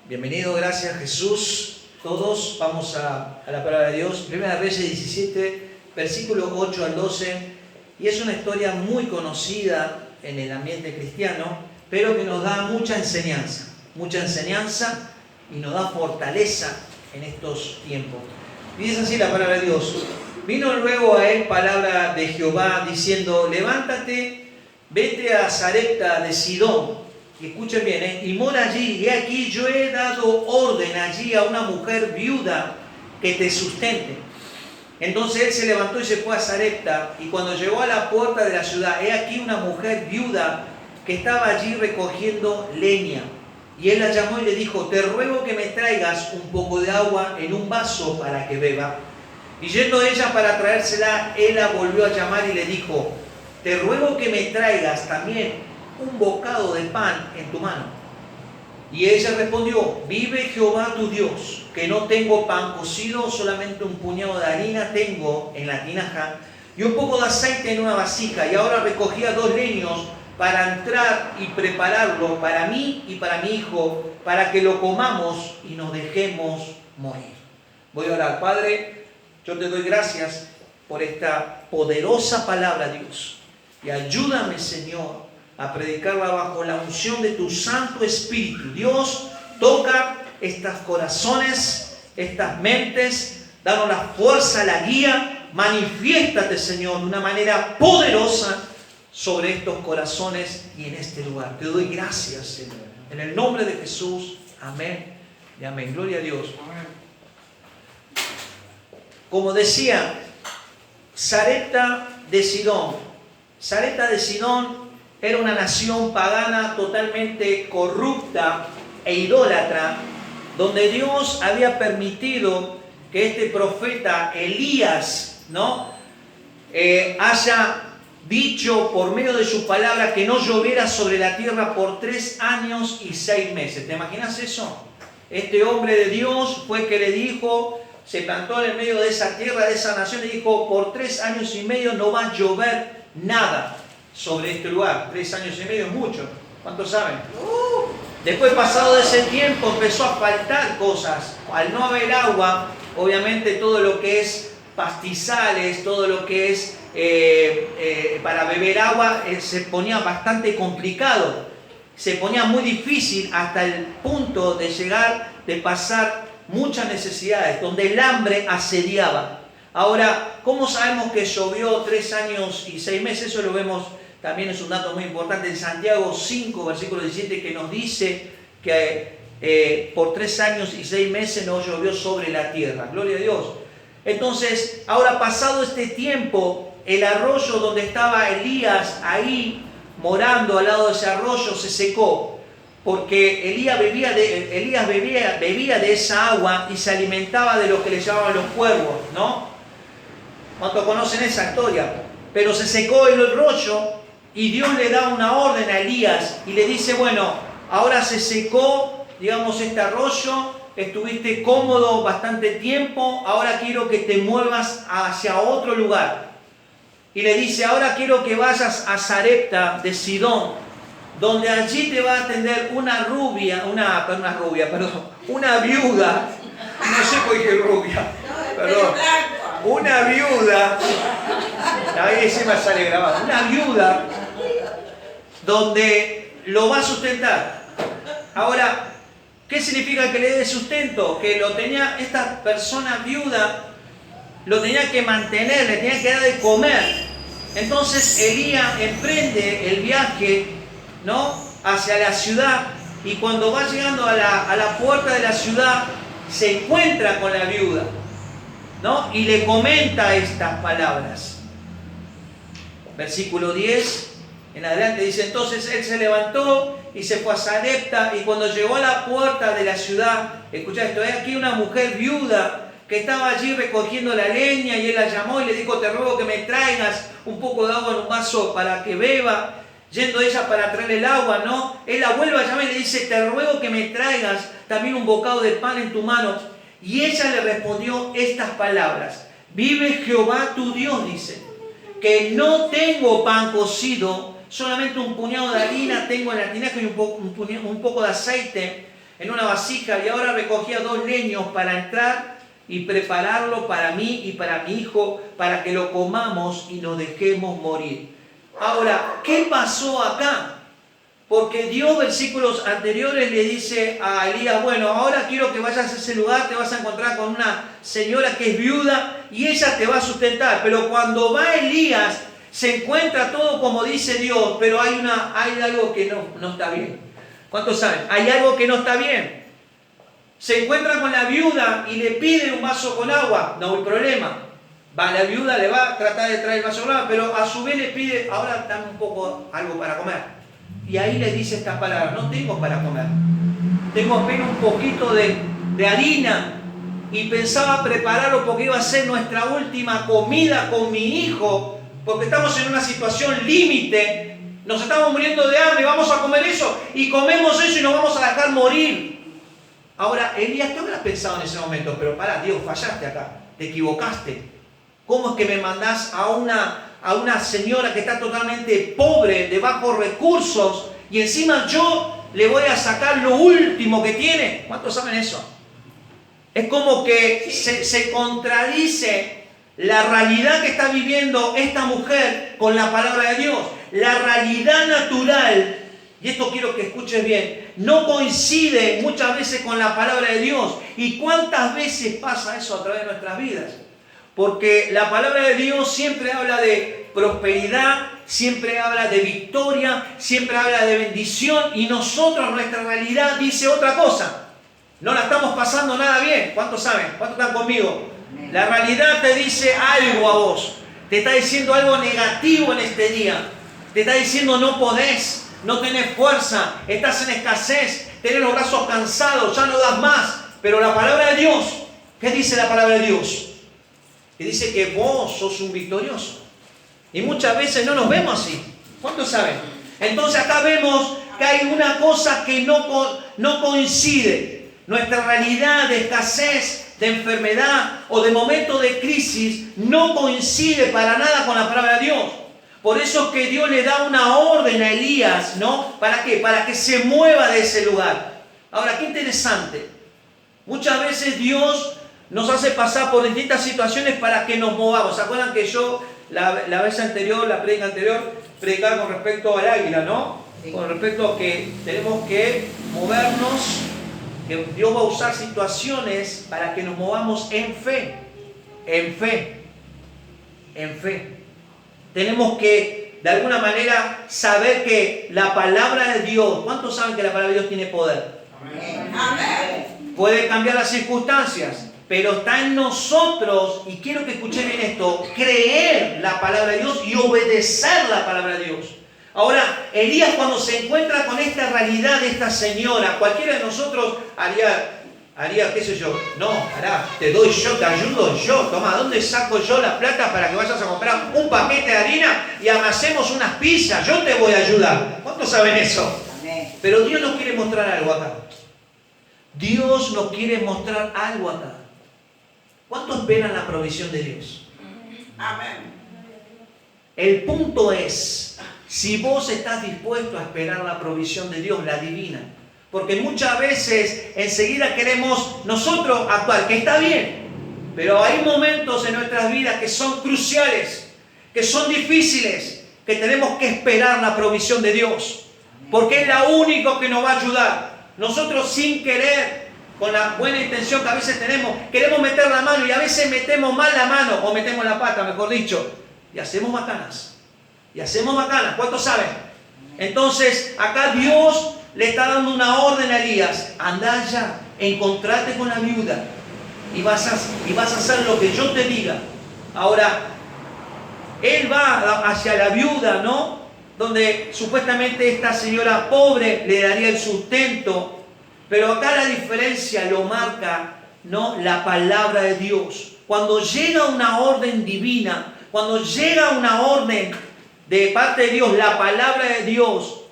Bienvenido, gracias Jesús. Todos vamos a la palabra de Dios. Primera Reyes 17, versículo 8 al 12. Y es una historia muy conocida en el ambiente cristiano, pero que nos da mucha enseñanza y nos da fortaleza en estos tiempos. Y dice así la palabra de Dios. Vino luego a él palabra de Jehová diciendo: levántate, vete a Sarepta de Sidón. Y escuchen bien, y mora allí. Y aquí yo he dado orden allí a una mujer viuda que te sustente. Entonces él se levantó y se fue a Sarepta. Y cuando llegó a la puerta de la ciudad, he aquí una mujer viuda que estaba allí recogiendo leña. Y él la llamó y le dijo: te ruego que me traigas un poco de agua en un vaso para que beba. Y yendo ella para traérsela, él la volvió a llamar y le dijo: te ruego que me traigas también un bocado de pan en tu mano. Y ella respondió: vive Jehová tu Dios, que no tengo pan cocido, solamente un puñado de harina tengo en la tinaja y un poco de aceite en una vasija. Y ahora recogía 2 leños para entrar y prepararlo para mí y para mi hijo, para que lo comamos y nos dejemos morir. Voy a orar. Padre, yo te doy gracias por esta poderosa palabra, Dios. Y ayúdame, Señor, a predicarla bajo la unción de tu Santo Espíritu. Dios, toca estos corazones, estas mentes, danos la fuerza, la guía. Manifiéstate, Señor, de una manera poderosa sobre estos corazones y en este lugar. Te doy gracias, Señor. En el nombre de Jesús. Amén y amén. Gloria a Dios. Como decía, Sarepta de Sidón. Sarepta de Sidón era una nación pagana totalmente corrupta e idólatra, donde Dios había permitido que este profeta Elías, haya dicho por medio de su palabra que no lloviera sobre la tierra por 3 años y 6 meses. ¿Te imaginas eso? Este hombre de Dios fue que le dijo, se plantó en el medio de esa tierra, de esa nación, y dijo: por 3 años y medio no va a llover nada sobre este lugar. 3 años y medio es mucho. ¿Cuántos saben? Después, pasado de ese tiempo, empezó a faltar cosas. Al no haber agua, obviamente todo lo que es pastizales, todo lo que es para beber agua, se ponía bastante complicado. Se ponía muy difícil hasta el punto de llegar, de pasar muchas necesidades, donde el hambre asediaba. Ahora, ¿cómo sabemos que llovió 3 años y 6 meses? Eso lo vemos, también es un dato muy importante, en Santiago 5, versículo 17, que nos dice que por 3 años y 6 meses no llovió sobre la tierra. Gloria a Dios. Entonces, ahora pasado este tiempo, el arroyo donde estaba Elías, ahí morando al lado de ese arroyo, se secó. Porque Elías bebía de esa agua y se alimentaba de lo que le llamaban los cuervos, ¿no? ¿Cuántos conocen esa historia? Pero se secó el arroyo y Dios le da una orden a Elías y le dice: bueno, ahora se secó, este arroyo, estuviste cómodo bastante tiempo, ahora quiero que te muevas hacia otro lugar. Y le dice: ahora quiero que vayas a Sarepta de Sidón, donde allí te va a atender una viuda, no sé por qué rubia, perdón, una viuda, ahí se me sale grabado, una viuda, donde lo va a sustentar. Ahora, ¿qué significa que le dé sustento? Que esta persona viuda lo tenía que mantener, le tenía que dar de comer. Entonces Elías emprende el viaje, hacia la ciudad, y cuando va llegando a la puerta de la ciudad, se encuentra con la viuda, y le comenta estas palabras. Versículo 10 en adelante dice: entonces él se levantó y se fue a Sarepta, y cuando llegó a la puerta de la ciudad, escucha esto, hay aquí una mujer viuda que estaba allí recogiendo la leña, y él la llamó y le dijo: te ruego que me traigas un poco de agua en un vaso para que beba. Yendo ella para traer el agua, él la vuelve a llamar y le dice: te ruego que me traigas también un bocado de pan en tu mano. Y ella le respondió estas palabras: vive Jehová tu Dios, dice, que no tengo pan cocido, solamente un puñado de harina tengo en la tinaja y un poco de aceite. en una vasija y ahora recogía 2 leños para entrar y prepararlo para mí y para mi hijo, para que lo comamos y nos dejemos morir. Ahora, ¿qué pasó acá? Porque Dios, versículos anteriores, le dice a Elías, bueno, ahora quiero que vayas a ese lugar, te vas a encontrar con una señora que es viuda y ella te va a sustentar. Pero cuando va Elías, se encuentra todo como dice Dios, pero hay algo que no está bien. ¿Cuántos saben? Hay algo que no está bien. Se encuentra con la viuda y le pide un vaso con agua, no hay problema. La viuda le va a tratar de traer el vaso con agua, pero a su vez le pide, ahora dame un poco algo para comer. Y ahí le dice estas palabras, no tengo para comer, tengo apenas un poquito de harina y pensaba prepararlo porque iba a ser nuestra última comida con mi hijo, porque estamos en una situación límite, nos estamos muriendo de hambre, vamos a comer eso y comemos eso y nos vamos a dejar morir. Ahora, Elías, ¿qué habrás pensado en ese momento? Pero pará, Dios, fallaste acá, te equivocaste. ¿Cómo es que me mandás a una señora que está totalmente pobre, de bajos recursos, y encima yo le voy a sacar lo último que tiene? ¿Cuántos saben eso? Es como que se contradice la realidad que está viviendo esta mujer con la palabra de Dios. La realidad natural, y esto quiero que escuches bien, no coincide muchas veces con la palabra de Dios. ¿Y cuántas veces pasa eso a través de nuestras vidas? Porque la palabra de Dios siempre habla de prosperidad, siempre habla de victoria, siempre habla de bendición, y nosotros, nuestra realidad dice otra cosa. No la estamos pasando nada bien. ¿Cuántos saben? ¿Cuántos están conmigo? La realidad te dice algo a vos. Te está diciendo algo negativo en este día. Te está diciendo no podés, no tenés fuerza, estás en escasez, tenés los brazos cansados, ya no das más. Pero la palabra de Dios, ¿qué dice la palabra de Dios? Que dice que vos sos un victorioso. Y muchas veces no nos vemos así. ¿Cuántos saben? Entonces acá vemos que hay una cosa que no coincide. Nuestra realidad de escasez, de enfermedad o de momento de crisis no coincide para nada con la palabra de Dios. Por eso es que Dios le da una orden a Elías, ¿no? ¿Para qué? Para que se mueva de ese lugar. Ahora, qué interesante. Muchas veces Dios nos hace pasar por distintas situaciones para que nos movamos. ¿Se acuerdan que yo la vez anterior, la prédica anterior, predicaba con respecto al águila, ¿no? Sí. Con respecto a que tenemos que movernos, que Dios va a usar situaciones para que nos movamos en fe. En fe. En fe. Tenemos que, de alguna manera, saber que la palabra de Dios, ¿cuántos saben que la palabra de Dios tiene poder? Amén. Amén. Puede cambiar las circunstancias, pero está en nosotros, y quiero que escuchen bien esto, creer la palabra de Dios y obedecer la palabra de Dios. Ahora, Elías, cuando se encuentra con esta realidad de esta señora, cualquiera de nosotros haría, qué sé yo, no, pará, te doy yo, te ayudo yo, toma, ¿dónde saco yo la plata para que vayas a comprar un paquete de harina y amasemos unas pizzas? Yo te voy a ayudar. ¿Cuántos saben eso? Amén. Pero Dios nos quiere mostrar algo acá. Dios nos quiere mostrar algo acá. ¿Cuánto esperan la provisión de Dios? Amén. El punto es, si vos estás dispuesto a esperar la provisión de Dios, la divina. Porque muchas veces enseguida queremos nosotros actuar, que está bien, pero hay momentos en nuestras vidas que son cruciales, que son difíciles, que tenemos que esperar la provisión de Dios, porque es la única que nos va a ayudar. Nosotros sin querer, con la buena intención que a veces tenemos, queremos meter la mano y a veces metemos mal la mano, o metemos la pata, mejor dicho, y hacemos macanas. Y hacemos macanas, ¿cuántos saben? Entonces, acá Dios le está dando una orden a Elías: anda allá, encontrate con la viuda y vas a hacer lo que yo te diga. Ahora, él va hacia la viuda, ¿no? Donde supuestamente esta señora pobre le daría el sustento, pero acá la diferencia lo marca, ¿no?, la palabra de Dios. Cuando llega una orden divina, cuando llega una orden de parte de Dios, la palabra de Dios,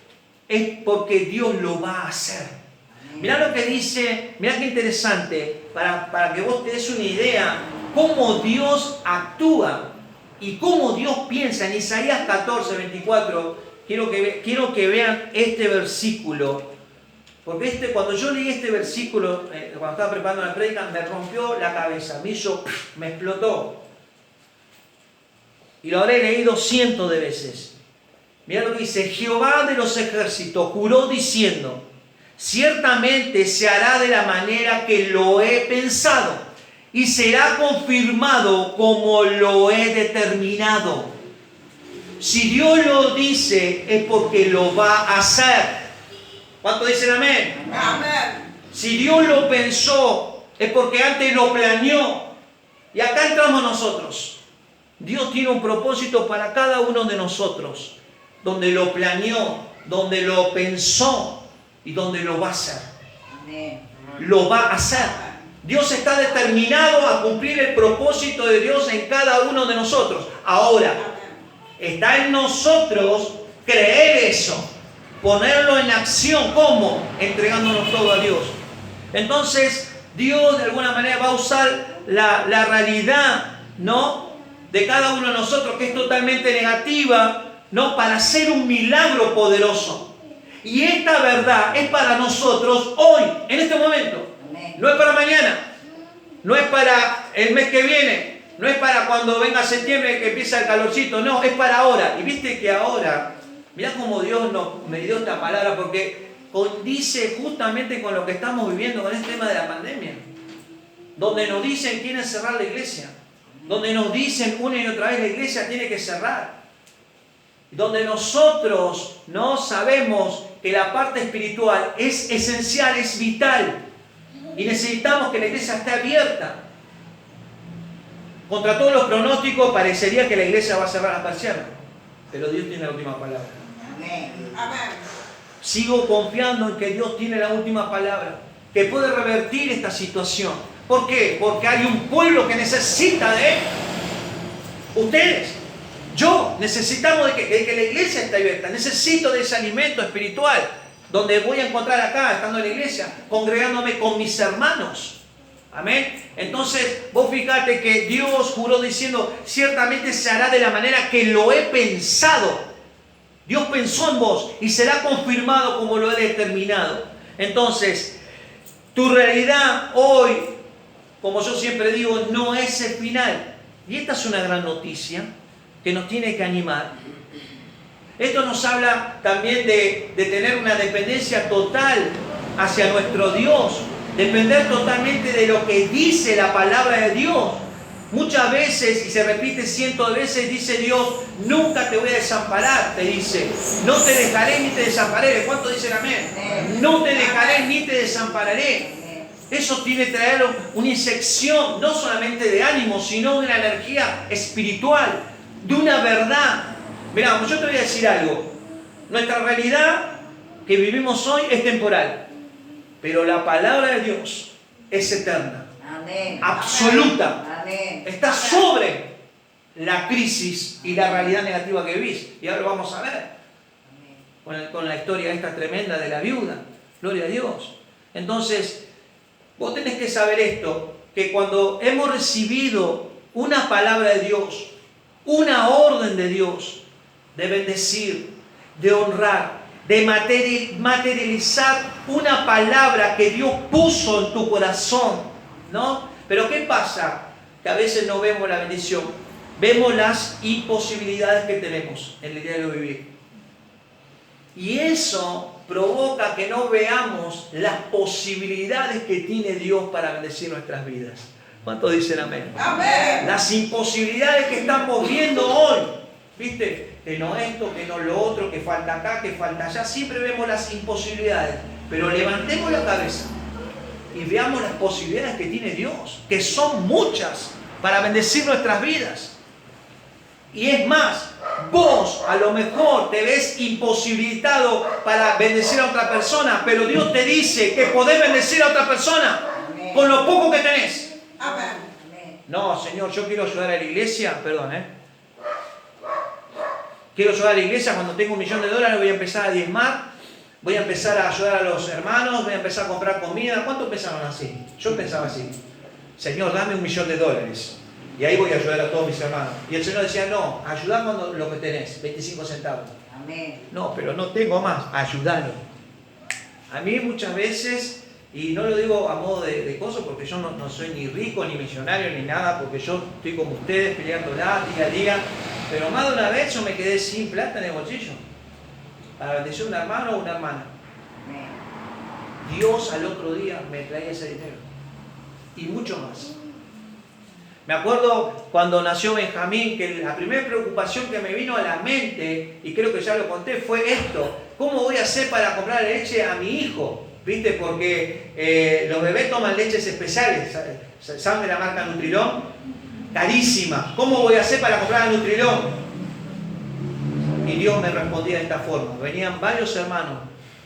es porque Dios lo va a hacer. Mirá lo que dice, mirá qué interesante, para que vos te des una idea cómo Dios actúa y cómo Dios piensa. En Isaías 14, 24, quiero que vean este versículo. Porque cuando yo leí este versículo, cuando estaba preparando la prédica, me rompió la cabeza, me explotó. Y lo habré leído cientos de veces. Mira lo que dice: Jehová de los ejércitos juró diciendo, ciertamente se hará de la manera que lo he pensado, y será confirmado como lo he determinado. Si Dios lo dice, es porque lo va a hacer. ¿Cuántos dicen amén? Amén. Si Dios lo pensó, es porque antes lo planeó. Y acá entramos nosotros. Dios tiene un propósito para cada uno de nosotros, donde lo planeó, donde lo pensó y donde lo va a hacer. Amén. Lo va a hacer. Dios está determinado a cumplir el propósito de Dios en cada uno de nosotros. Ahora, está en nosotros creer eso, ponerlo en acción. ¿Cómo? Entregándonos todo a Dios. Entonces, Dios de alguna manera va a usar la realidad, ¿no?, de cada uno de nosotros, que es totalmente negativa, ¿no?, para hacer un milagro poderoso. Y esta verdad es para nosotros hoy, en este momento. Amén. No es para mañana, no es para el mes que viene, no es para cuando venga septiembre que empieza el calorcito, no, es para ahora. Y viste que ahora, mirá cómo Dios me dio esta palabra, porque condice justamente con lo que estamos viviendo con este tema de la pandemia, donde nos dicen quieren cerrar la iglesia, donde nos dicen una y otra vez la iglesia tiene que cerrar, donde nosotros no sabemos que la parte espiritual es esencial, es vital, y necesitamos que la iglesia esté abierta. Contra todos los pronósticos parecería que la iglesia va a cerrar las persianas, pero Dios tiene la última palabra. Amén. Amén. Sigo confiando en que Dios tiene la última palabra, que puede revertir esta situación. ¿Por qué? Porque hay un pueblo que necesita de Él. Ustedes, yo, necesitamos de que la iglesia esté abierta. Necesito de ese alimento espiritual, donde voy a encontrar acá, estando en la iglesia, congregándome con mis hermanos. Amén. Entonces, vos fíjate que Dios juró diciendo, ciertamente se hará de la manera que lo he pensado. Dios pensó en vos y será confirmado como lo he determinado. Entonces, tu realidad hoy, como yo siempre digo, no es el final. Y esta es una gran noticia que nos tiene que animar. Esto nos habla también de tener una dependencia total hacia nuestro Dios. Depender totalmente de lo que dice la palabra de Dios. Muchas veces, y se repite cientos de veces, dice Dios, nunca te voy a desamparar, te dice. No te dejaré ni te desampararé. ¿Cuántos dicen amén? No te dejaré ni te desampararé. Eso tiene que traer una inyección, no solamente de ánimo, sino de una energía espiritual, de una verdad. Mirá, yo te voy a decir algo. Nuestra realidad que vivimos hoy es temporal, pero la palabra de Dios es eterna. Amén. Absoluta. Amén. Está sobre la crisis y la realidad negativa que vivís. Y ahora lo vamos a ver con la historia esta tremenda de la viuda. Gloria a Dios. Entonces, vos tenés que saber esto, que cuando hemos recibido una palabra de Dios, una orden de Dios, de bendecir, de honrar, de materializar una palabra que Dios puso en tu corazón, ¿no? Pero ¿qué pasa? Que a veces no vemos la bendición, vemos las imposibilidades que tenemos en el diario vivir. Y eso provoca que no veamos las posibilidades que tiene Dios para bendecir nuestras vidas. ¿Cuántos dicen amén? Amén. Las imposibilidades que estamos viendo hoy, ¿viste? Que no esto, que no lo otro, que falta acá, que falta allá. Siempre vemos las imposibilidades, pero levantemos la cabeza y veamos las posibilidades que tiene Dios, que son muchas para bendecir nuestras vidas. Y es más, vos a lo mejor te ves imposibilitado para bendecir a otra persona, pero Dios te dice que podés bendecir a otra persona con lo poco que tenés. Amén. No, Señor, yo quiero ayudar a la iglesia, perdón, quiero ayudar a la iglesia, cuando tengo $1.000.000 voy a empezar a diezmar, voy a empezar a ayudar a los hermanos, voy a empezar a comprar comida. ¿Cuántos pensaban así? Yo pensaba así. Señor, dame $1.000.000 y ahí voy a ayudar a todos mis hermanos. Y el Señor decía, no, ayudá cuando lo que tenés, 25 centavos. Amén. No, pero no tengo más, ayudalo. A mí muchas veces, y no lo digo a modo de cosas, porque yo no soy ni rico, ni millonario, ni nada, porque yo estoy como ustedes peleándola día a día, pero más de una vez yo me quedé sin plata en el bolsillo para bendecir a un hermano o una hermana. Dios al otro día me traía ese dinero y mucho más. Me acuerdo cuando nació Benjamín, que la primera preocupación que me vino a la mente, y creo que ya lo conté, fue esto: ¿cómo voy a hacer para comprar leche a mi hijo? ¿Viste? Porque los bebés toman leches especiales, ¿saben de la marca Nutrilón? Carísima. ¿Cómo voy a hacer para comprar el Nutrilón? Y Dios me respondía de esta forma. Venían varios hermanos: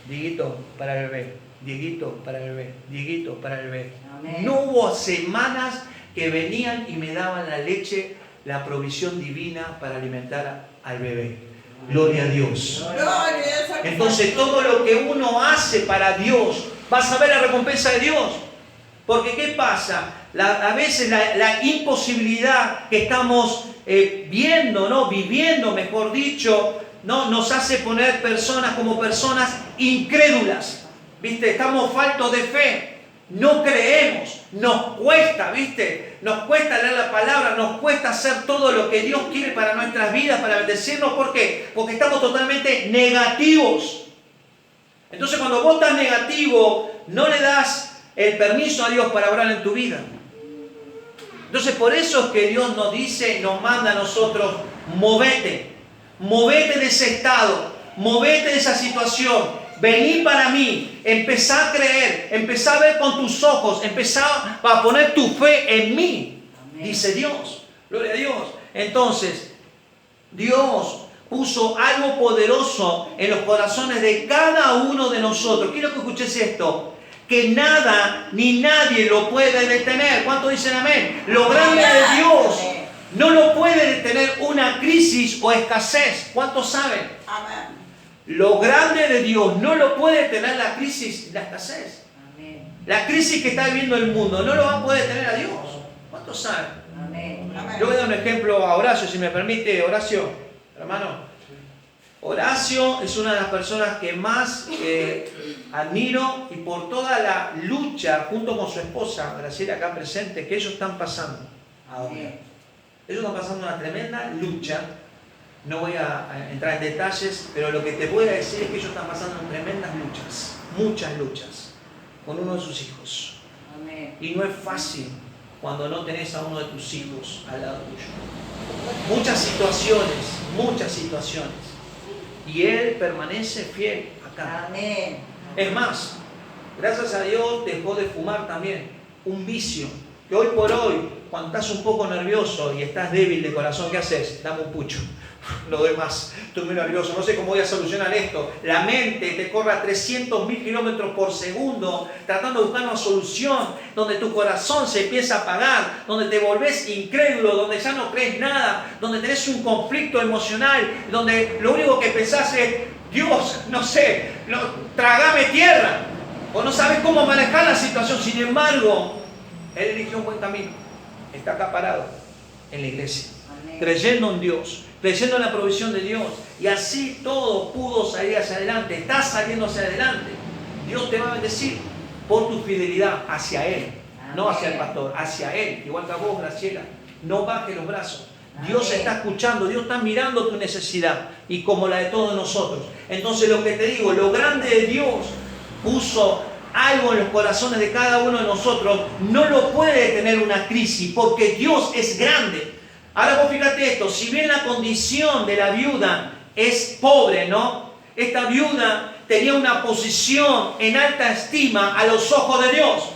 Dieguito para el bebé, Dieguito para el bebé, Dieguito para el bebé. Amén. No hubo semanas que venían y me daban la leche, la provisión divina para alimentar al bebé. Gloria a Dios. Entonces todo lo que uno hace para Dios, vas a ver la recompensa de Dios. Porque ¿qué pasa? A veces la imposibilidad que estamos viendo, ¿no? Viviendo, mejor dicho, ¿no? Nos hace poner personas como personas incrédulas. ¿Viste? Estamos faltos de fe. No creemos, nos cuesta, ¿viste? Nos cuesta leer la palabra, nos cuesta hacer todo lo que Dios quiere para nuestras vidas, para bendecirnos. ¿Por qué? Porque estamos totalmente negativos. Entonces cuando vos estás negativo, no le das el permiso a Dios para obrar en tu vida. Entonces por eso es que Dios nos dice, nos manda a nosotros: movete de ese estado, movete de esa situación. Vení para mí, empezá a creer, empezá a ver con tus ojos, empezá a poner tu fe en mí. Amén. Dice Dios, gloria a Dios. Entonces, Dios puso algo poderoso en los corazones de cada uno de nosotros. Quiero que escuches esto: que nada ni nadie lo puede detener. ¿Cuántos dicen amén? Lo grande de Dios no lo puede detener una crisis o escasez. ¿Cuántos saben? Amén. Lo grande de Dios no lo puede tener la crisis y la escasez. Amén. La crisis que está viviendo el mundo no lo va a poder tener a Dios. ¿Cuántos saben? Amén. Yo voy a dar un ejemplo a Horacio, si me permite. Horacio, hermano. Horacio es una de las personas que más admiro, y por toda la lucha junto con su esposa, Graciela, acá presente, que ellos están pasando ahora. Ellos están pasando una tremenda lucha. No voy a entrar en detalles, pero lo que te voy a decir es que ellos están pasando tremendas luchas, muchas luchas, con uno de sus hijos. Amén. Y no es fácil cuando no tenés a uno de tus hijos al lado tuyo. Muchas situaciones. Y él permanece fiel acá. Amén. Es más, gracias a Dios dejó de fumar también, un vicio. Que hoy por hoy, cuando estás un poco nervioso y estás débil de corazón, ¿qué haces? Dame un pucho. No doy más, estoy muy nervioso, no sé cómo voy a solucionar esto. La mente te corre a 300.000 kilómetros por segundo, tratando de buscar una solución, donde tu corazón se empieza a apagar, donde te volvés incrédulo, donde ya no crees nada, donde tenés un conflicto emocional, donde lo único que pensás es: Dios, no sé, tragame tierra, o no sabes cómo manejar la situación. Sin embargo, él eligió un buen camino, está acá parado en la iglesia, creyendo en Dios, creyendo en la provisión de Dios, y así todo pudo salir hacia adelante. Está saliendo hacia adelante. Dios te va a bendecir por tu fidelidad hacia Él. Amén. No hacia el pastor, hacia Él. Igual que a vos, Graciela, no bajes los brazos. Amén. Dios está escuchando, Dios está mirando tu necesidad, y como la de todos nosotros. Entonces lo que te digo, lo grande de Dios puso algo en los corazones de cada uno de nosotros. No lo puede detener una crisis, porque Dios es grande. Ahora vos fíjate esto: si bien la condición de la viuda es pobre, ¿no? Esta viuda tenía una posición en alta estima a los ojos de Dios.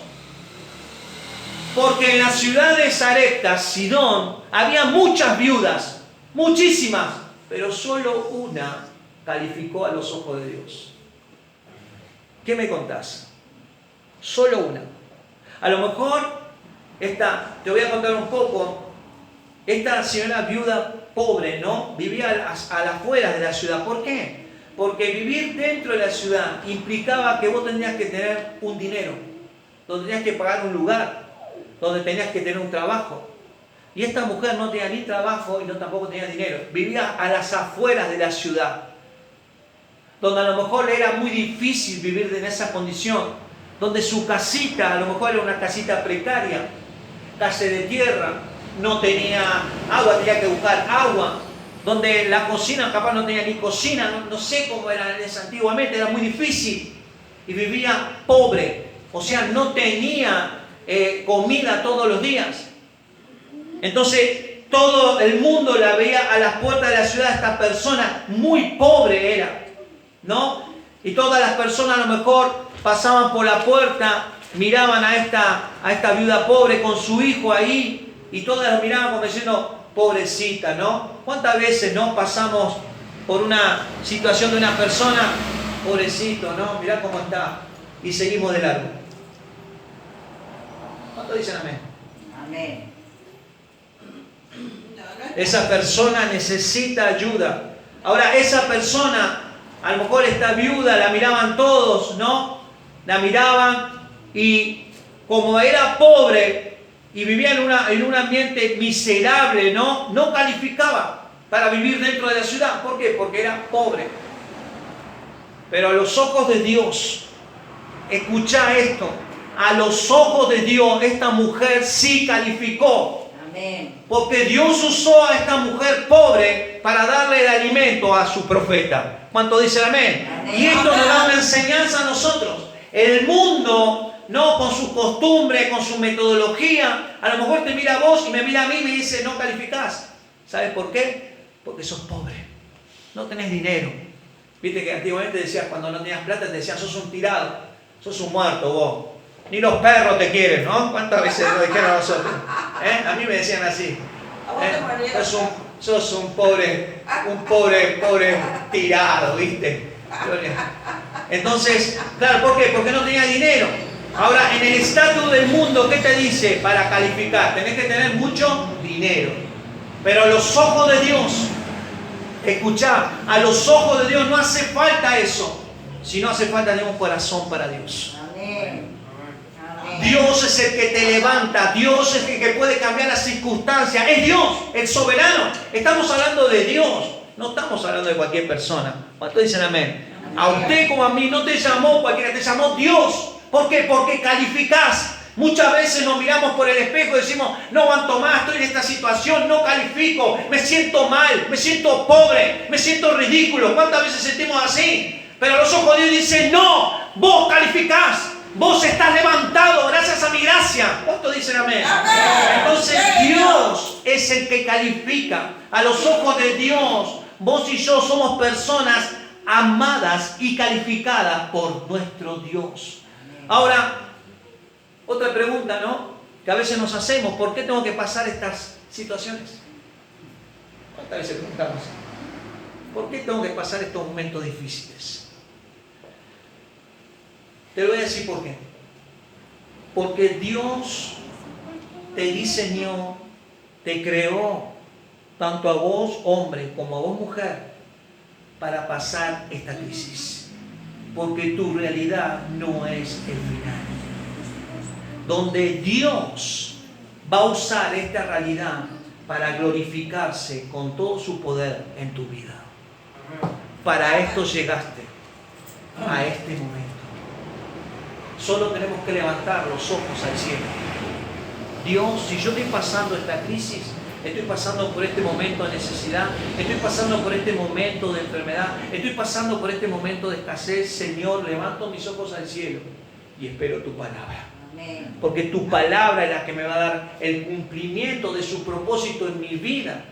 Porque en la ciudad de Sarepta, Sidón, había muchas viudas, muchísimas, pero solo una calificó a los ojos de Dios. ¿Qué me contás? Solo una. A lo mejor te voy a contar un poco. Esta señora viuda pobre, ¿no? Vivía a las afueras de la ciudad. ¿Por qué? Porque vivir dentro de la ciudad implicaba que vos tendrías que tener un dinero, donde tenías que pagar un lugar, donde tenías que tener un trabajo. Y esta mujer no tenía ni trabajo y tampoco tenía dinero. Vivía a las afueras de la ciudad. donde a lo mejor le era muy difícil vivir en esa condición, donde su casita a lo mejor era una casita precaria, calle de tierra, no tenía agua, tenía que buscar agua, donde la cocina capaz no tenía ni cocina, no sé cómo era antiguamente, era muy difícil, y vivía pobre, o sea, no tenía comida todos los días. Entonces todo el mundo la veía a las puertas de la ciudad, esta persona muy pobre era, ¿no? Y todas las personas a lo mejor pasaban por la puerta, miraban a esta viuda pobre con su hijo ahí, y todas la miraban como diciendo, pobrecita, ¿no? ¿Cuántas veces no pasamos por una situación de una persona, pobrecito, ¿no? Mirá cómo está, y seguimos de largo? ¿Cuántos dicen amén? Amén. Esa persona necesita ayuda. Ahora, esa persona, a lo mejor esta viuda, la miraban todos, ¿no? La miraban y como era pobre y vivía en un ambiente miserable, ¿no? No calificaba para vivir dentro de la ciudad. ¿Por qué? Porque era pobre. Pero a los ojos de Dios, escucha esto, a los ojos de Dios esta mujer sí calificó. Amén. Porque Dios usó a esta mujer pobre para darle el alimento a su profeta. ¿Cuánto dicen amén? Amén. Y esto nos da una enseñanza a nosotros. El mundo, no, con sus costumbres, con su metodología, a lo mejor te mira a vos y me mira a mí y me dice, no calificás. ¿Sabes por qué? Porque sos pobre. No tenés dinero. Viste que antiguamente decías, cuando no tenías plata, te decían, sos un tirado, sos un muerto vos. Ni los perros te quieren, ¿no? ¿Cuántas veces lo dijeron a nosotros? A mí me decían así. Sos un pobre tirado, ¿viste? Entonces, claro, ¿por qué? Porque no tenía dinero. Ahora, en el estatus del mundo, ¿qué te dice para calificar? Tenés que tener mucho dinero. Pero a los ojos de Dios, escuchá, a los ojos de Dios no hace falta eso, sino hace falta de un corazón para Dios. Amén. Dios es el que te levanta, Dios es el que puede cambiar las circunstancias, es Dios, el soberano. Estamos hablando de Dios, no estamos hablando de cualquier persona. ¿Cuántos dicen amén? A usted como a mí no te llamó cualquiera, te llamó Dios. ¿Por qué? Porque calificás. Muchas veces nos miramos por el espejo y decimos, no aguanto más, estoy en esta situación, no califico, me siento mal, me siento pobre, me siento ridículo. ¿Cuántas veces sentimos así? Pero a los ojos de Dios dice, no, vos calificás. Vos estás levantado gracias a mi gracia. ¿Cuántos dicen amén? Entonces Dios es el que califica. A los ojos de Dios, vos y yo somos personas amadas y calificadas por nuestro Dios. Ahora, otra pregunta, ¿no? Que a veces nos hacemos, ¿por qué tengo que pasar estas situaciones? ¿Cuántas veces preguntamos? ¿Por qué tengo que pasar estos momentos difíciles? Te voy a decir por qué. Porque Dios te diseñó, te creó, tanto a vos, hombre, como a vos, mujer, para pasar esta crisis. Porque tu realidad no es el final. Donde Dios va a usar esta realidad para glorificarse con todo su poder en tu vida. Para esto llegaste, a este momento. Solo tenemos que levantar los ojos al cielo. Dios, si yo estoy pasando esta crisis, estoy pasando por este momento de necesidad, estoy pasando por este momento de enfermedad, estoy pasando por este momento de escasez, Señor, levanto mis ojos al cielo y espero tu palabra. Porque tu palabra es la que me va a dar el cumplimiento de su propósito en mi vida.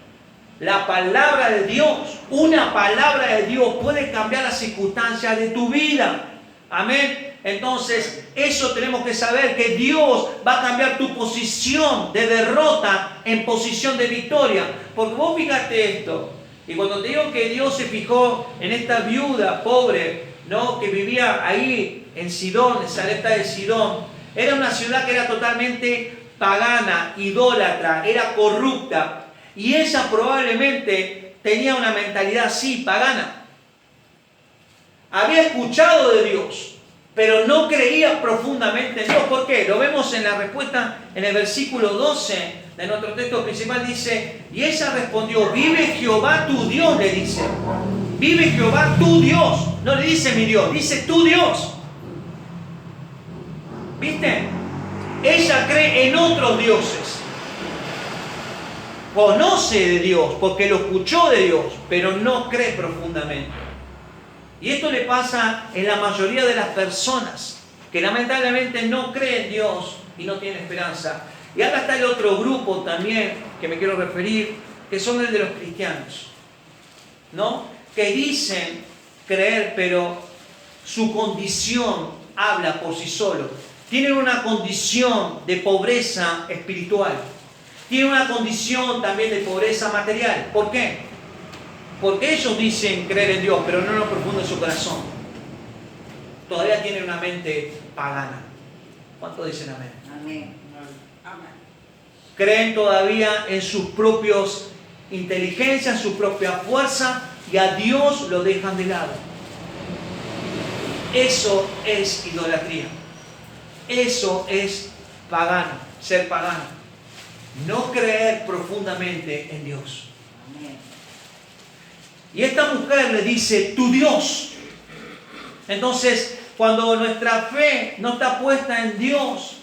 La palabra de Dios, una palabra de Dios puede cambiar las circunstancias de tu vida. Amén. Entonces, eso tenemos que saber, que Dios va a cambiar tu posición de derrota en posición de victoria. Porque vos fíjate esto, y cuando te digo que Dios se fijó en esta viuda pobre, ¿no?, que vivía ahí en Sidón, en Sarepta de Sidón, era una ciudad que era totalmente pagana, idólatra, era corrupta, y ella probablemente tenía una mentalidad así, pagana. Había escuchado de Dios, pero no creía profundamente en Dios. ¿Por qué? Lo vemos en la respuesta en el versículo 12 de nuestro texto principal. Dice, y ella respondió, vive Jehová tu Dios, le dice, Vive Jehová tu Dios. No le dice mi Dios, dice tu Dios. ¿Viste? Ella cree en otros dioses. Conoce de Dios porque lo escuchó de Dios, pero no cree profundamente. Y esto le pasa en la mayoría de las personas que lamentablemente no creen en Dios y no tienen esperanza. Y ahora está el otro grupo también que me quiero referir, que son el de los cristianos, ¿no? Que dicen creer, pero su condición habla por sí solo. Tienen una condición de pobreza espiritual. Tienen una condición también de pobreza material. ¿Por qué? Porque ellos dicen creer en Dios, pero no en lo profundo de su corazón. Todavía tienen una mente pagana. ¿Cuántos dicen amén? Amén. Amén. Creen todavía en sus propios inteligencias, en su propia fuerza, y a Dios lo dejan de lado. Eso es idolatría. Eso es pagano, ser pagano. No creer profundamente en Dios. Amén. Y esta mujer le dice, tu Dios. Entonces, cuando nuestra fe no está puesta en Dios,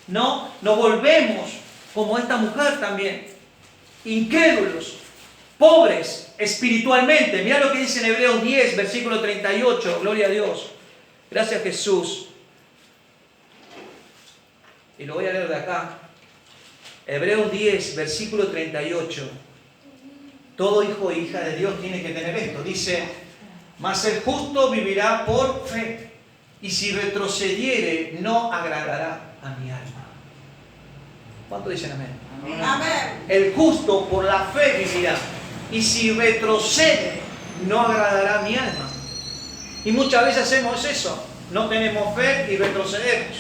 ¿no? Nos volvemos como esta mujer también, incrédulos, pobres espiritualmente. Mira lo que dice en Hebreos 10, versículo 38, gloria a Dios. Gracias, Jesús. Y lo voy a leer de acá. Hebreos 10, versículo 38. Todo hijo e hija de Dios tiene que tener esto. Dice, mas el justo vivirá por fe, y si retrocediere, no agradará a mi alma. ¿Cuánto dicen amén? Amén. Amén. El justo por la fe vivirá, y si retrocede, no agradará a mi alma. Y muchas veces hacemos eso. No tenemos fe y retrocedemos.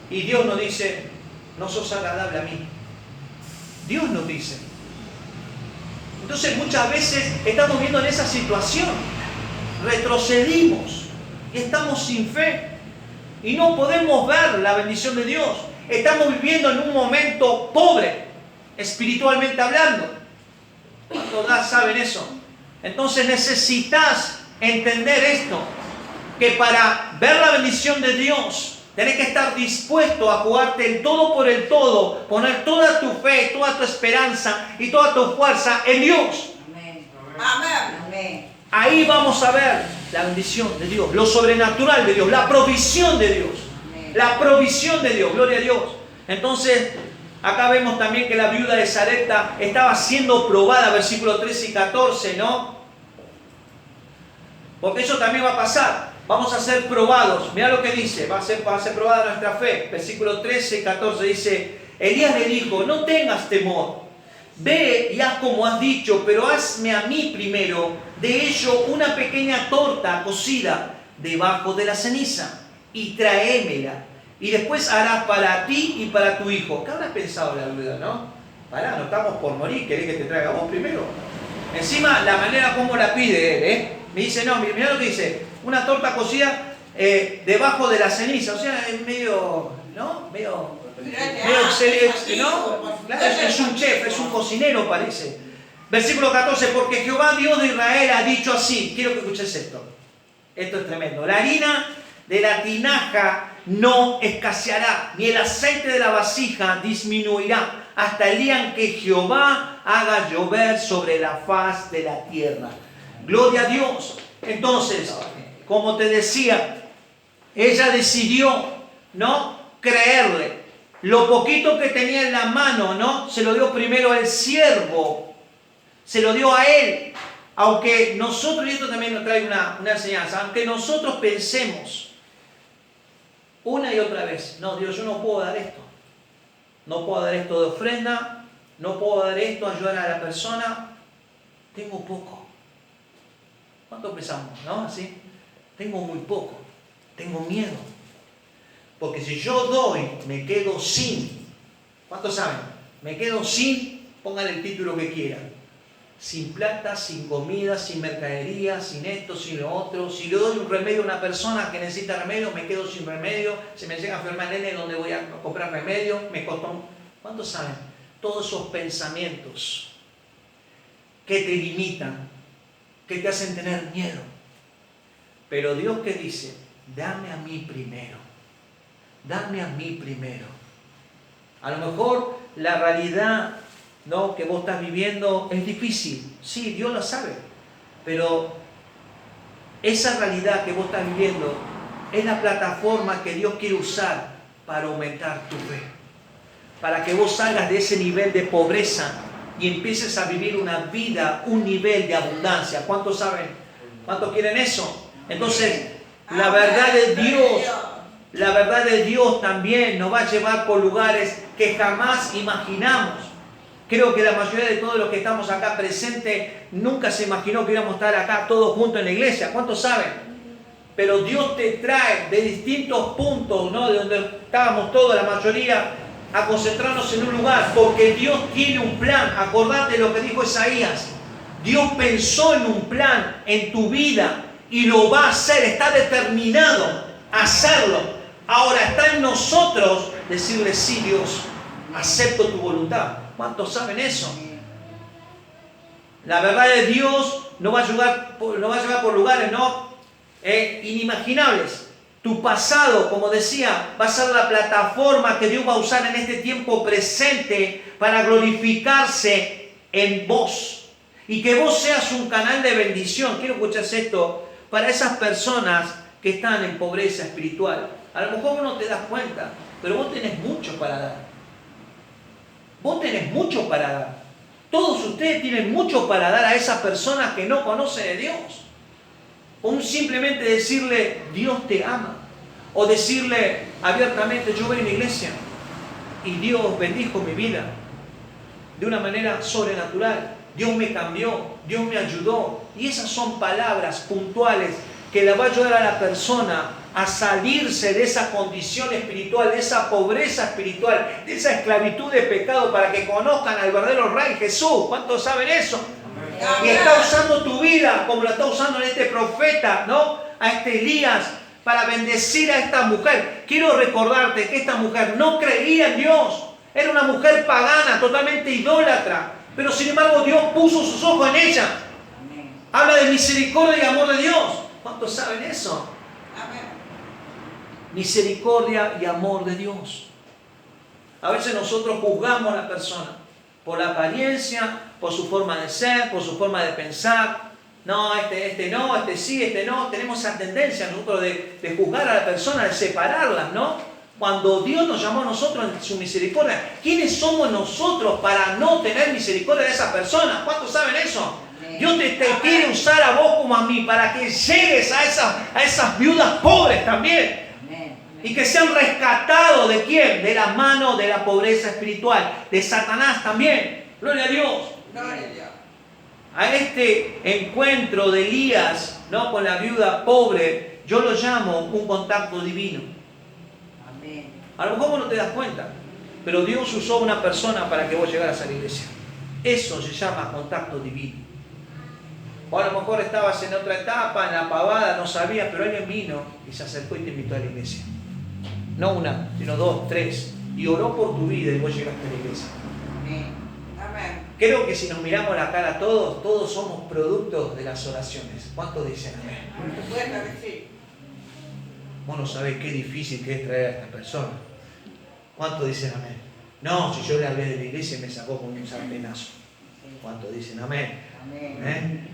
Y Dios nos dice, no sos agradable a mí. Dios nos dice. Entonces muchas veces estamos viendo en esa situación. Retrocedimos y estamos sin fe. Y no podemos ver la bendición de Dios. Estamos viviendo en un momento pobre, espiritualmente hablando. ¿Cuántos saben eso? Entonces necesitas entender esto. Que para ver la bendición de Dios, tenés que estar dispuesto a jugarte el todo por el todo, poner toda tu fe, toda tu esperanza y toda tu fuerza en Dios. Amén. Amén. Amén. Ahí vamos a ver la bendición de Dios, lo sobrenatural de Dios, la provisión de Dios. Amén. La provisión de Dios, gloria a Dios. Entonces, acá vemos también que la viuda de Sarepta estaba siendo probada, versículos 13 y 14, ¿no? Porque eso también va a pasar. Vamos a ser probados. Mira lo que dice. Va a ser probada nuestra fe. Versículo 13 y 14 dice, Elías le dijo, no tengas temor. Ve y haz como has dicho, pero hazme a mí primero de ello una pequeña torta cocida debajo de la ceniza y tráemela. Y después harás para ti y para tu hijo. ¿Qué habrás pensado la viuda, no? Pará, no estamos por morir. ¿Querés que te traiga vos primero? Encima, la manera como la pide él, ¿eh? Me dice, no, mira lo que dice. Una torta cocida debajo de la ceniza. O sea, es medio, ¿no? Medio excelente, ¿no? Claro, es un chef, es un cocinero, parece. Versículo 14, porque Jehová Dios de Israel ha dicho así. Quiero que escuches esto. Esto es tremendo. La harina de la tinaja no escaseará, ni el aceite de la vasija disminuirá, hasta el día en que Jehová haga llover sobre la faz de la tierra. Gloria a Dios. Entonces, como te decía, ella decidió, ¿no?, creerle. Lo poquito que tenía en la mano, ¿no?, se lo dio primero al siervo, se lo dio a él. Aunque nosotros, y esto también nos trae una enseñanza, aunque nosotros pensemos una y otra vez, no, Dios, yo no puedo dar esto. No puedo dar esto de ofrenda, no puedo dar esto, ayudar a la persona. Tengo poco. ¿Cuánto pensamos, no? Así. Tengo muy poco. Tengo miedo. Porque si yo doy, me quedo sin. ¿Cuántos saben? Me quedo sin, pongan el título que quieran. Sin plata, sin comida, sin mercadería, sin esto, sin lo otro. Si le doy un remedio a una persona que necesita remedio, me quedo sin remedio. Se me llega a enfermar el nene, ¿dónde voy a comprar remedio? Me costó. ¿Cuántos saben? Todos esos pensamientos que te limitan que te hacen tener miedo. Pero Dios que dice, dame a mí primero. Dame a mí primero. A lo mejor la realidad, ¿no?, que vos estás viviendo es difícil. Sí, Dios lo sabe. Pero esa realidad que vos estás viviendo es la plataforma que Dios quiere usar para aumentar tu fe. Para que vos salgas de ese nivel de pobreza y empieces a vivir una vida, un nivel de abundancia. ¿Cuántos saben? ¿Cuántos quieren eso? Entonces, la verdad de Dios también nos va a llevar por lugares que jamás imaginamos. Creo que la mayoría de todos los que estamos acá presentes nunca se imaginó que íbamos a estar acá todos juntos en la iglesia. ¿Cuántos saben? Pero Dios te trae de distintos puntos, ¿no?, de donde estábamos todos, la mayoría, a concentrarnos en un lugar, porque Dios tiene un plan. Acordate de lo que dijo Isaías. Dios pensó en un plan en tu vida y lo va a hacer, está determinado a hacerlo. Ahora está en nosotros decirle, sí, Dios, acepto tu voluntad. ¿Cuántos saben eso? La verdad de Dios nos va a llevar por lugares, ¿no?, inimaginables. Tu pasado, como decía, va a ser la plataforma que Dios va a usar en este tiempo presente para glorificarse en vos. Y que vos seas un canal de bendición. Quiero escuchar esto para esas personas que están en pobreza espiritual. A lo mejor vos no te das cuenta, pero vos tenés mucho para dar. Vos tenés mucho para dar. Todos ustedes tienen mucho para dar a esas personas que no conocen de Dios. O simplemente decirle, Dios te ama. O decirle abiertamente, yo voy a la iglesia y Dios bendijo mi vida de una manera sobrenatural. Dios me cambió, Dios me ayudó. Y esas son palabras puntuales que le va a ayudar a la persona a salirse de esa condición espiritual, de esa pobreza espiritual, de esa esclavitud de pecado, para que conozcan al verdadero Rey Jesús. ¿Cuántos saben eso? Amén. Y está usando tu vida, como lo está usando en este profeta, ¿no?, a este Elías, para bendecir a esta mujer. Quiero recordarte que esta mujer no creía en Dios. Era una mujer pagana, totalmente idólatra. Pero sin embargo Dios puso sus ojos en ella. Amén. Habla de misericordia y amor de Dios. ¿Cuántos saben eso? Amén. Misericordia y amor de Dios. A veces nosotros juzgamos a la persona por la apariencia, por su forma de ser, por su forma de pensar. No, este no, este sí, este no. Tenemos esa tendencia nosotros de juzgar a la persona, de separarlas, ¿no? Cuando Dios nos llamó a nosotros en su misericordia, ¿quiénes somos nosotros para no tener misericordia de esa persona? ¿Cuántos saben eso? Amén. Dios te quiere usar a vos como a mí para que llegues a esas viudas pobres también. Amén. Y que sean rescatados ¿de quién? De la mano de la pobreza espiritual, de Satanás también. Gloria a Dios. Gloria a Dios. A este encuentro de Elías, ¿no?, con la viuda pobre, yo lo llamo un contacto divino. A lo mejor vos no te das cuenta, pero Dios usó una persona para que vos llegaras a la iglesia. Eso se llama contacto divino. O a lo mejor estabas en otra etapa, en la pavada, no sabías, pero alguien vino y se acercó y te invitó a la iglesia. No una, sino dos, tres. Y oró por tu vida y vos llegaste a la iglesia. Amén. Creo que si nos miramos la cara todos somos productos de las oraciones. ¿Cuántos dicen amén? Bueno, sí. Vos no sabés qué difícil que es traer a esta persona. ¿Cuántos dicen amén? No, si yo le hablé de la iglesia y me sacó con un sartenazo. ¿Cuántos dicen amén? Amén.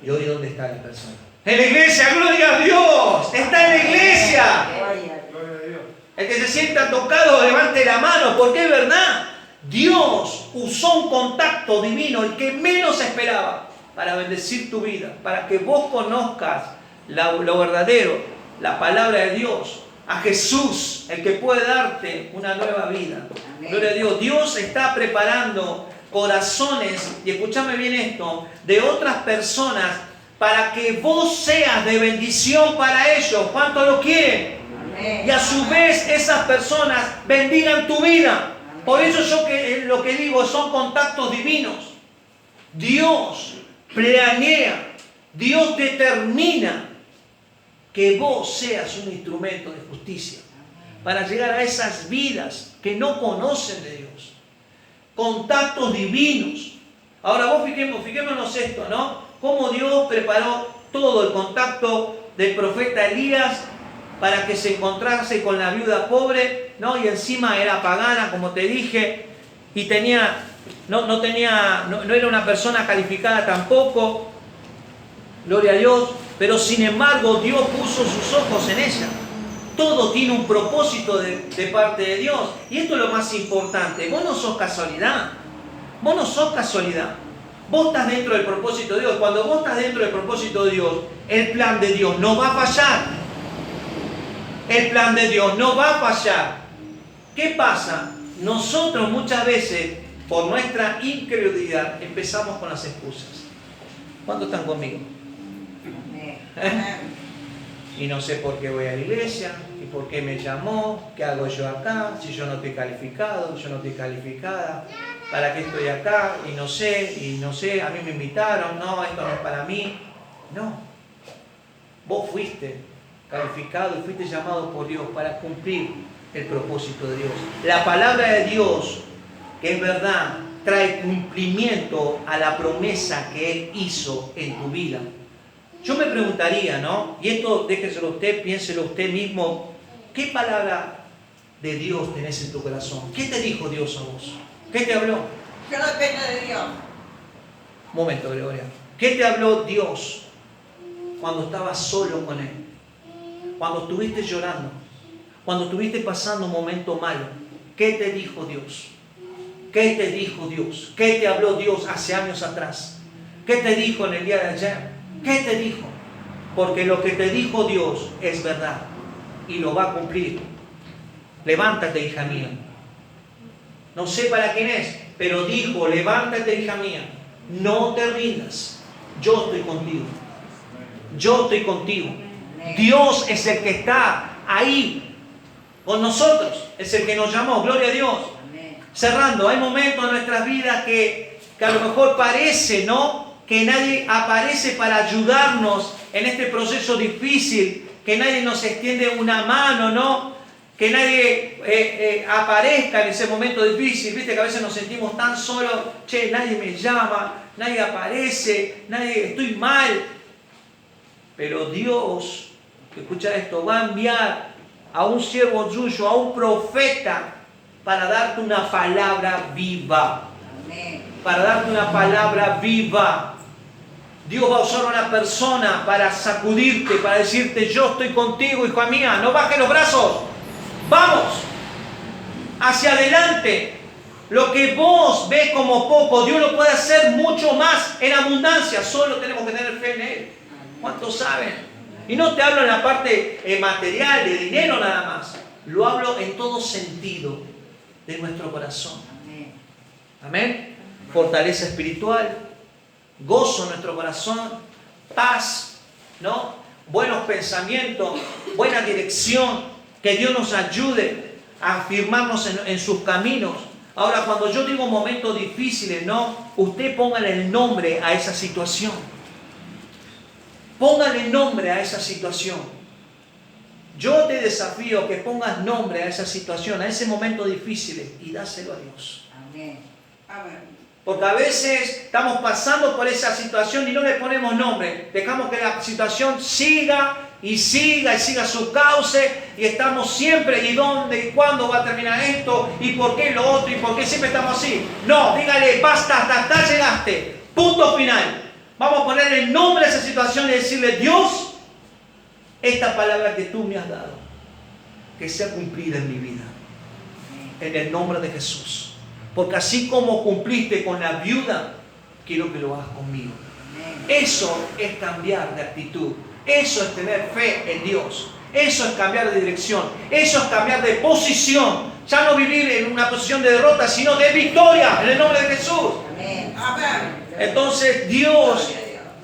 ¿Y hoy dónde está la persona? ¡En la iglesia! ¡Gloria a Dios! ¡Está en la iglesia! Gloria a Dios. El que se sienta tocado, levante la mano, porque es verdad. Dios usó un contacto divino, el que menos esperaba, para bendecir tu vida, para que vos conozcas lo verdadero, la palabra de Dios, a Jesús, el que puede darte una nueva vida. Amén. Gloria a Dios. Dios está preparando corazones, y escúchame bien esto, de otras personas, para que vos seas de bendición para ellos. ¿Cuánto lo quieren? Amén. Y a su vez esas personas bendigan tu vida. Amén. Por eso yo lo que digo son contactos divinos. Dios planea, Dios determina que vos seas un instrumento de justicia para llegar a esas vidas que no conocen de Dios. Contactos divinos. Ahora vos fijémonos esto, ¿no? cómo Dios preparó todo el contacto del profeta Elías para que se encontrase con la viuda pobre, ¿no? Y encima era pagana, como te dije, y no era una persona calificada tampoco, gloria a Dios, pero sin embargo Dios puso sus ojos en ella. Todo tiene un propósito de parte de Dios, y esto es lo más importante. Vos no sos casualidad, vos no sos casualidad. Vos estás dentro del propósito de Dios. Cuando vos estás dentro del propósito de Dios, el plan de Dios no va a fallar. El plan de Dios no va a fallar. ¿Qué pasa? Nosotros muchas veces, por nuestra incredulidad, empezamos con las excusas. ¿Cuántos están conmigo? Y no sé por qué voy a la iglesia, y por qué me llamó, qué hago yo acá, si yo no estoy calificado, yo no estoy calificada, para qué estoy acá, y no sé, a mí me invitaron, no, esto no es para mí. No, vos fuiste calificado y fuiste llamado por Dios para cumplir el propósito de Dios. La palabra de Dios, que es verdad, trae cumplimiento a la promesa que Él hizo en tu vida. Yo me preguntaría, ¿no? Y esto déjeselo usted, piénselo usted mismo. ¿Qué palabra de Dios tenés en tu corazón? ¿Qué te dijo Dios a vos? ¿Qué te habló? Yo dependo de Dios. Un momento, Gloria. ¿Qué te habló Dios cuando estabas solo con Él? Cuando estuviste llorando. Cuando estuviste pasando un momento malo. ¿Qué te dijo Dios? ¿Qué te dijo Dios? ¿Qué te habló Dios hace años atrás? ¿Qué te dijo en el día de ayer? ¿Qué te dijo? Porque lo que te dijo Dios es verdad y lo va a cumplir. Levántate, hija mía. No sé para quién es, pero dijo, levántate, hija mía. No te rindas. Yo estoy contigo. Yo estoy contigo. Dios es el que está ahí con nosotros. Es el que nos llamó. Gloria a Dios. Cerrando, hay momentos en nuestras vidas que a lo mejor parece, ¿no?, que nadie aparece para ayudarnos en este proceso difícil, que nadie nos extiende una mano, ¿no? Que nadie aparezca en ese momento difícil. Viste que a veces nos sentimos tan solos, che, nadie me llama, nadie aparece, estoy mal. Pero Dios, escucha esto, va a enviar a un siervo suyo, a un profeta, para darte una palabra viva. Para darte una palabra viva. Dios va a usar a una persona para sacudirte, para decirte, yo estoy contigo, hija mía, no bajes los brazos, vamos, hacia adelante. Lo que vos ves como poco, Dios lo puede hacer mucho más en abundancia, solo tenemos que tener fe en Él. ¿Cuántos saben? Y no te hablo en la parte material, de dinero nada más, lo hablo en todo sentido de nuestro corazón. Amén. Fortaleza espiritual, gozo en nuestro corazón, paz, ¿no? Buenos pensamientos, buena dirección, que Dios nos ayude a afirmarnos en sus caminos. Ahora, cuando yo digo momentos difíciles, ¿no?, usted póngale el nombre a esa situación. Póngale nombre a esa situación. Yo te desafío que pongas nombre a esa situación, a ese momento difícil, y dáselo a Dios. Amén. Amén. Porque a veces estamos pasando por esa situación y no le ponemos nombre. Dejamos que la situación siga y siga su cauce, y estamos siempre, ¿y dónde? ¿Y cuándo va a terminar esto? ¿Y por qué lo otro? ¿Y por qué siempre estamos así? No, dígale, basta, hasta acá llegaste. Punto final. Vamos a ponerle nombre a esa situación y decirle, Dios, esta palabra que tú me has dado, que sea cumplida en mi vida. En el nombre de Jesús. Porque así como cumpliste con la viuda, quiero que lo hagas conmigo. Eso es cambiar de actitud. Eso es tener fe en Dios. Eso es cambiar de dirección. Eso es cambiar de posición. Ya no vivir en una posición de derrota, sino de victoria, en el nombre de Jesús. Amén. Entonces Dios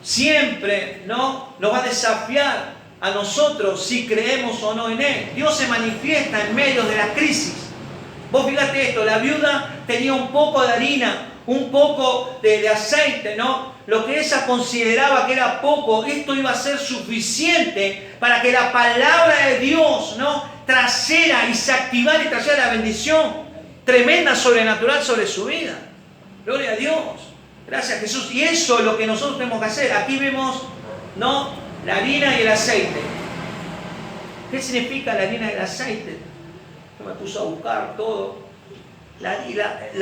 siempre, ¿no?, nos va a desafiar a nosotros si creemos o no en Él. Dios se manifiesta en medio de la crisis. Vos fíjate esto, la viuda tenía un poco de harina, un poco de aceite, ¿no? Lo que ella consideraba que era poco, esto iba a ser suficiente para que la palabra de Dios, ¿no?, trayera y se activara y trayera la bendición tremenda, sobrenatural sobre su vida. Gloria a Dios. Gracias, Jesús. Y eso es lo que nosotros tenemos que hacer. Aquí vemos, ¿no?, la harina y el aceite. ¿Qué significa la harina y el aceite? Yo me puse a buscar todo. La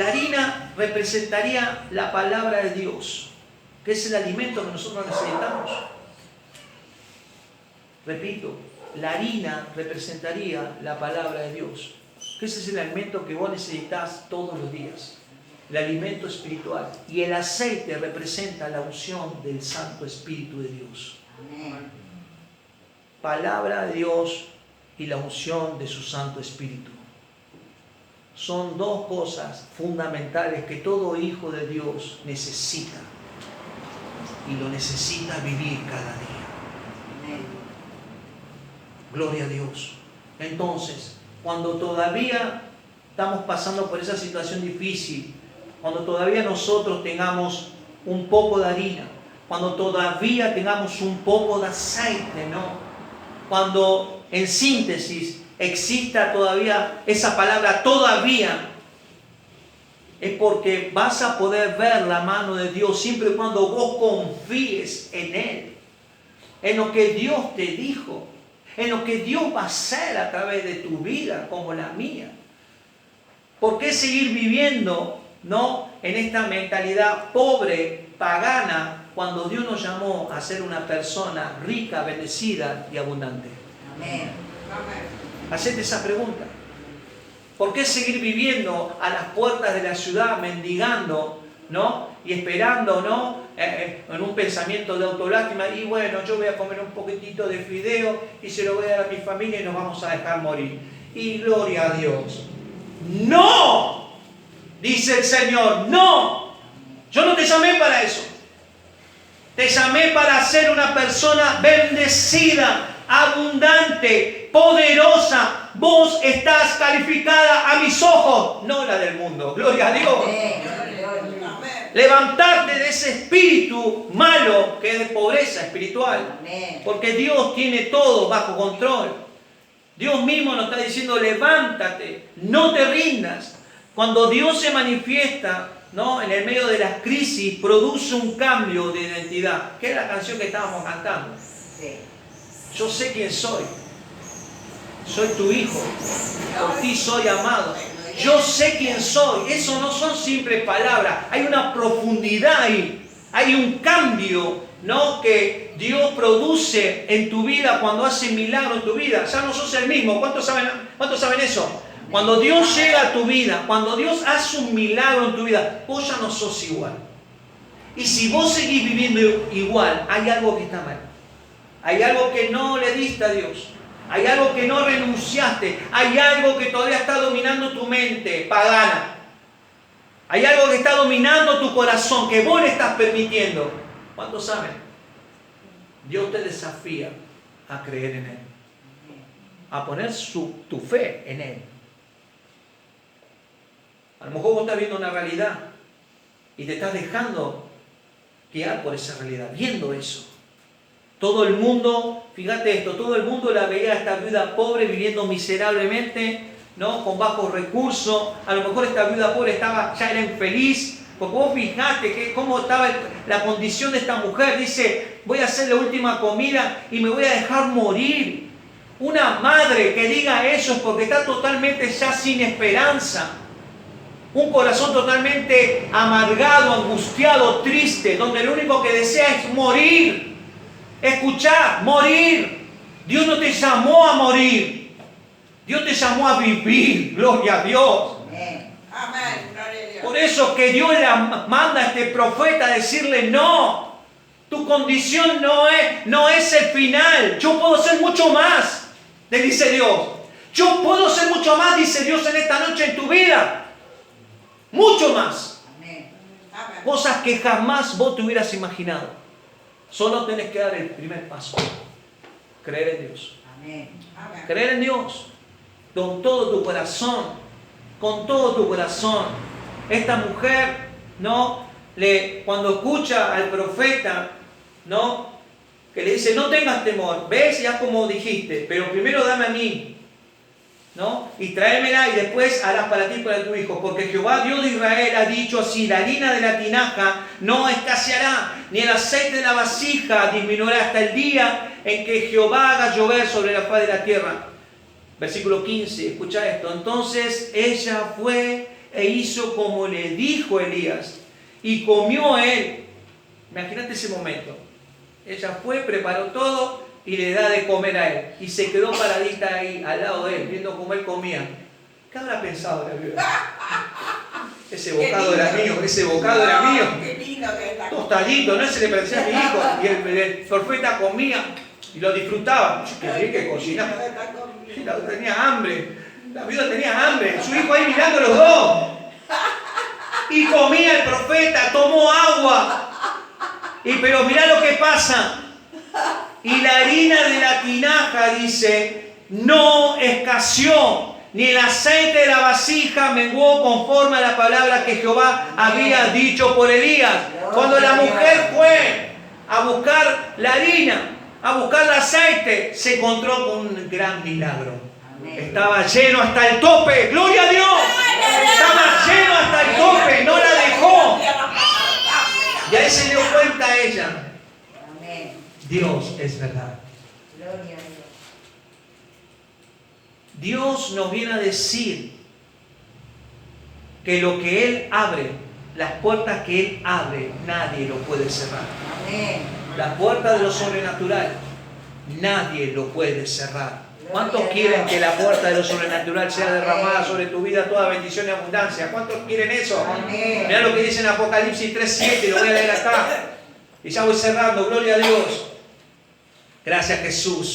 harina representaría la palabra de Dios, que es el alimento que nosotros necesitamos. Repito, la harina representaría la palabra de Dios, que ese es el alimento que vos necesitas todos los días, el alimento espiritual. Y el aceite representa la unción del Santo Espíritu de Dios. Amén. Palabra de Dios y la unción de su Santo Espíritu. Son dos cosas fundamentales que todo hijo de Dios necesita. Y lo necesita vivir cada día. Amén. Gloria a Dios. Entonces, cuando todavía estamos pasando por esa situación difícil, cuando todavía nosotros tengamos un poco de harina, cuando todavía tengamos un poco de aceite, ¿no? Cuando, en síntesis, exista todavía esa palabra todavía, es porque vas a poder ver la mano de Dios siempre y cuando vos confíes en Él, en lo que Dios te dijo, en lo que Dios va a hacer a través de tu vida como la mía. ¿Por qué seguir viviendo, no, en esta mentalidad pobre, pagana, cuando Dios nos llamó a ser una persona rica, bendecida y abundante? Amén. Amén. Hacete esa pregunta. ¿Por qué seguir viviendo a las puertas de la ciudad, mendigando, ¿no?, y esperando, ¿no?, en un pensamiento de autolástima? Y bueno, yo voy a comer un poquitito de fideo y se lo voy a dar a mi familia y nos vamos a dejar morir. Y gloria a Dios. ¡No! Dice el Señor, ¡no! Yo no te llamé para eso. Te llamé para ser una persona bendecida, abundante, poderosa. Vos estás calificada a mis ojos, no la del mundo. Gloria a Dios. Amén. Levantarte de ese espíritu malo que es de pobreza espiritual. Amén. Porque Dios tiene todo bajo control. Dios mismo nos está diciendo, levántate, no te rindas. Cuando Dios se manifiesta, ¿no?, en el medio de las crisis, produce un cambio de identidad. ¿Qué es la canción que estábamos cantando? Sí. Yo sé quién soy. Soy tu hijo. Por ti soy amado. Yo sé quién soy. Eso no son simples palabras. Hay una profundidad ahí. Hay un cambio, ¿no?, que Dios produce en tu vida cuando hace milagro en tu vida. Ya no sos el mismo. ¿Cuántos saben eso? Cuando Dios llega a tu vida, cuando Dios hace un milagro en tu vida, vos ya no sos igual. Y si vos seguís viviendo igual, hay algo que está mal. Hay algo que no le diste a Dios. Hay algo que no renunciaste. Hay algo que todavía está dominando tu mente pagana. Hay algo que está dominando tu corazón, que vos le estás permitiendo. ¿Cuántos saben? Dios te desafía a creer en Él. A poner tu fe en Él. A lo mejor vos estás viendo una realidad y te estás dejando guiar por esa realidad, viendo eso. Todo el mundo, fíjate esto, todo el mundo la veía a esta viuda pobre viviendo miserablemente, ¿no?, con bajos recursos. A lo mejor esta viuda pobre ya era infeliz, porque vos fijate cómo estaba la condición de esta mujer. Dice, voy a hacer la última comida y me voy a dejar morir. Una madre que diga eso es porque está totalmente ya sin esperanza. Un corazón totalmente amargado, angustiado, triste, donde lo único que desea es morir. Escuchá, morir. Dios no te llamó a morir. Dios te llamó a vivir. Gloria a Dios. Amén. Amén. Gloria a Dios. Por eso que Dios le manda a este profeta a decirle, no, tu condición no es el final. Yo puedo ser mucho más, le dice Dios. Yo puedo ser mucho más, dice Dios, en esta noche en tu vida. Mucho más. Amén. Amén. Cosas que jamás vos te hubieras imaginado. Solo tenés que dar el primer paso. Creer en Dios. Amén. Amén. Creer en Dios. Con todo tu corazón. Con todo tu corazón. Esta mujer, ¿no?, cuando escucha al profeta, ¿no?, que le dice, no tengas temor. ¿Ves? Ya como dijiste. Pero primero dame a mí. ¿no? Y tráemela y después harás para ti y para tu hijo. Porque Jehová, Dios de Israel, ha dicho así: la harina de la tinaja no escaseará, ni el aceite de la vasija disminuirá hasta el día en que Jehová haga llover sobre la faz de la tierra. Versículo 15, escucha esto. Entonces ella fue e hizo como le dijo Elías, y comió él. Imagínate ese momento. Ella fue, preparó todo y le da de comer a él. Y se quedó paradita ahí, al lado de él, viendo cómo él comía. ¿Qué habrá pensado la viuda? Ese bocado era mío, ese bocado era mío. Qué lindo que está. Tostadito, no se le parecía a mi hijo. Y el profeta comía y lo disfrutaba. Qué bien que cocinaba. Tenía hambre. La viuda tenía hambre. Su hijo ahí mirando los dos. Y comía el profeta, tomó agua. Pero mirá lo que pasa. Y la harina de la tinaja, dice, no escaseó, ni el aceite de la vasija menguó conforme a la palabra que Jehová había dicho por Elías. Cuando la mujer fue a buscar la harina, a buscar el aceite, se encontró con un gran milagro. Estaba lleno hasta el tope. ¡Gloria a Dios! Estaba lleno hasta el tope. No la dejó. Y ahí se dio cuenta ella. Dios es verdad. Dios nos viene a decir que lo que Él abre, las puertas que Él abre, nadie lo puede cerrar. Las puertas de lo sobrenatural, nadie lo puede cerrar. ¿Cuántos quieren que la puerta de lo sobrenatural sea derramada sobre tu vida, toda bendición y abundancia? ¿Cuántos quieren eso? Mirá lo que dice en Apocalipsis 3:7, lo voy a leer acá. Y ya voy cerrando, gloria a Dios. Gracias, Jesús.